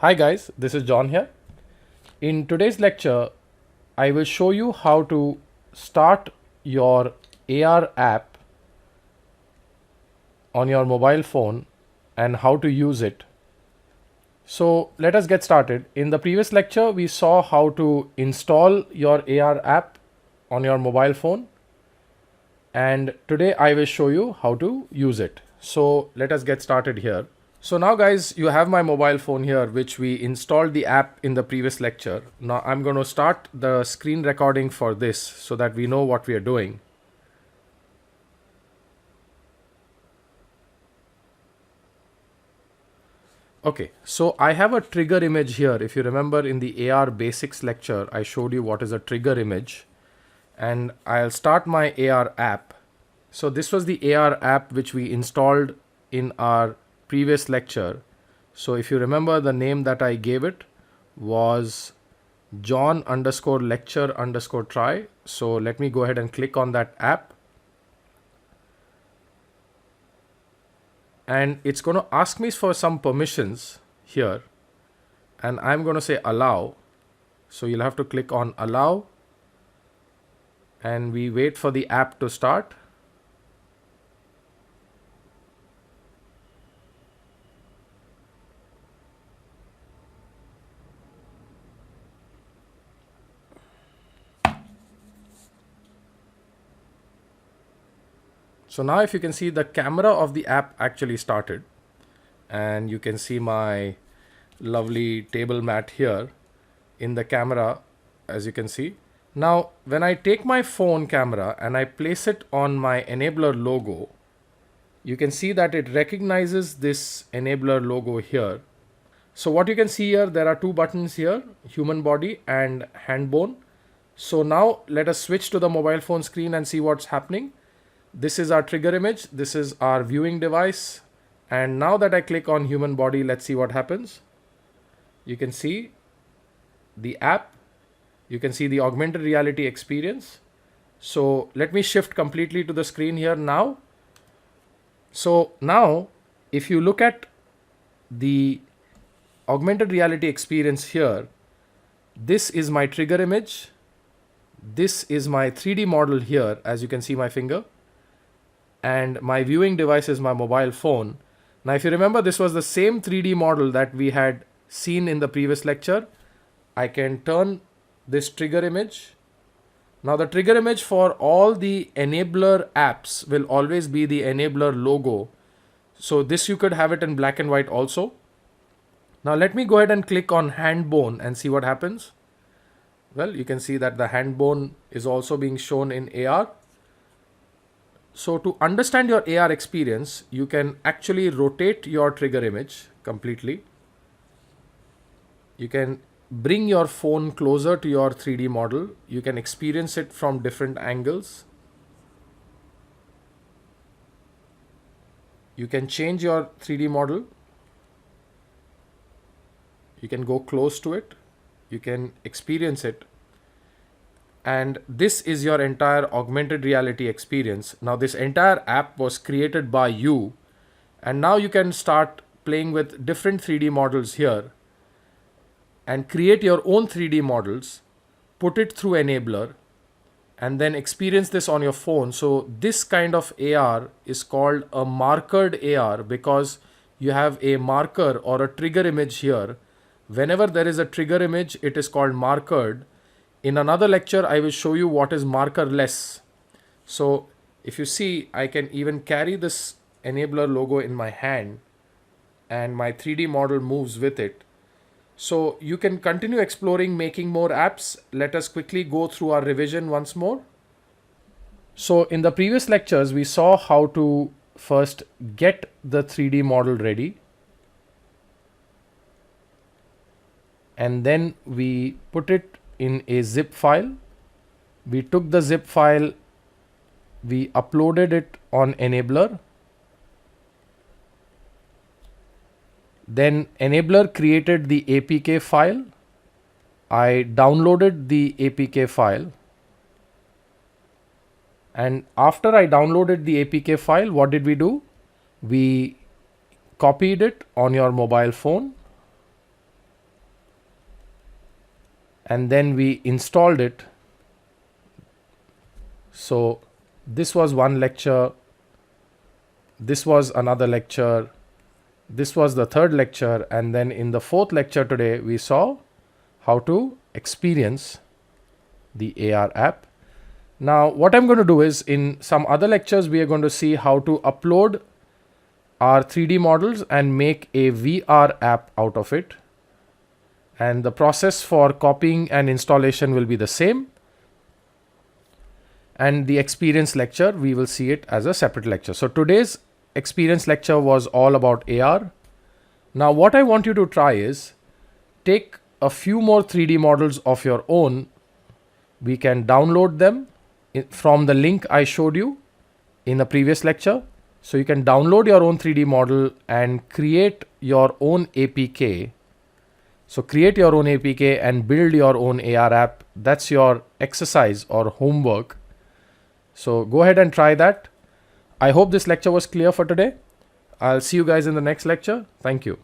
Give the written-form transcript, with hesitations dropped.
Hi guys, this is John here. In today's lecture, I will show you how to start your AR app on your mobile phone and how to use it. So let us get started. In the previous lecture, we saw how to install your AR app on your mobile phone, and today I will show you how to use it. So let us get started here. So now guys, you have my mobile phone here, which we installed the app in the previous lecture. Now I'm going to start the screen recording for this so that we know what we are doing. Okay, so I have a trigger image here. If you remember in the AR basics lecture, I showed you what is a trigger image, and I'll start my AR app. So this was the AR app which we installed in our previous lecture. So if you remember, the name that I gave it was John_lecture_try. So let me go ahead and click on that app. And it's going to ask me for some permissions here. And I'm going to say allow. So you'll have to click on allow. And we wait for the app to start. So now if you can see, the camera of the app actually started, and you can see my lovely table mat here in the camera, as you can see. Now when I take my phone camera and I place it on my EnablAR logo, you can see that it recognizes this EnablAR logo here. So what you can see here, there are two buttons here, human body and hand bone. So now let us switch to the mobile phone screen and see what's happening. This is our trigger image. This is our viewing device. And now that I click on human body, let's see what happens. You can see the app. You can see the augmented reality experience. So let me shift completely to the screen here now. So now if you look at the augmented reality experience here, this is my trigger image. This is my 3D model here, as you can see my finger. And my viewing device is my mobile phone. Now if you remember, this was the same 3D model that we had seen in the previous lecture. I can turn this trigger image. Now the trigger image for all the EnablAR apps will always be the EnablAR logo. So this you could have it in black and white also. Now let me go ahead and click on hand bone and see what happens. Well, you can see that the hand bone is also being shown in AR. So to understand your AR experience, you can actually rotate your trigger image completely. You can bring your phone closer to your 3D model. You can experience it from different angles. You can change your 3D model. You can go close to it. You can experience it. And this is your entire augmented reality experience. Now this entire app was created by you, and now you can start playing with different 3D models here and create your own 3D models, put it through EnablAR, and then experience this on your phone. So this kind of AR is called a markered AR because you have a marker or a trigger image here. Whenever there is a trigger image, it is called markered. In another lecture, I will show you what is markerless. So if you see, I can even carry this EnablAR logo in my hand and my 3D model moves with it. So you can continue exploring, making more apps. Let us quickly go through our revision once more. So in the previous lectures, we saw how to first get the 3D model ready. And then we put it in a zip file. We took the zip file, we uploaded it on EnablAR. Then EnablAR created the APK file. I downloaded the APK file. And after I downloaded the APK file, what did we do? We copied it on your mobile phone. and then we installed it. So this was one lecture, this was another lecture, this was the third lecture, and then in the fourth lecture today we saw how to experience the AR app. Now what I'm going to do is, in some other lectures we are going to see how to upload our 3D models and make a VR app out of it, and the process for copying and installation will be the same, and the experience lecture we will see it as a separate lecture. So today's experience lecture was all about AR. Now what I want you to try is take a few more 3D models of your own. We can download them from the link I showed you in the previous lecture. So you can download your own 3D model and create your own APK. So create your own APK and build your own AR app. That's your exercise or homework. So go ahead and try that. I hope this lecture was clear for today. I'll see you guys in the next lecture. Thank you.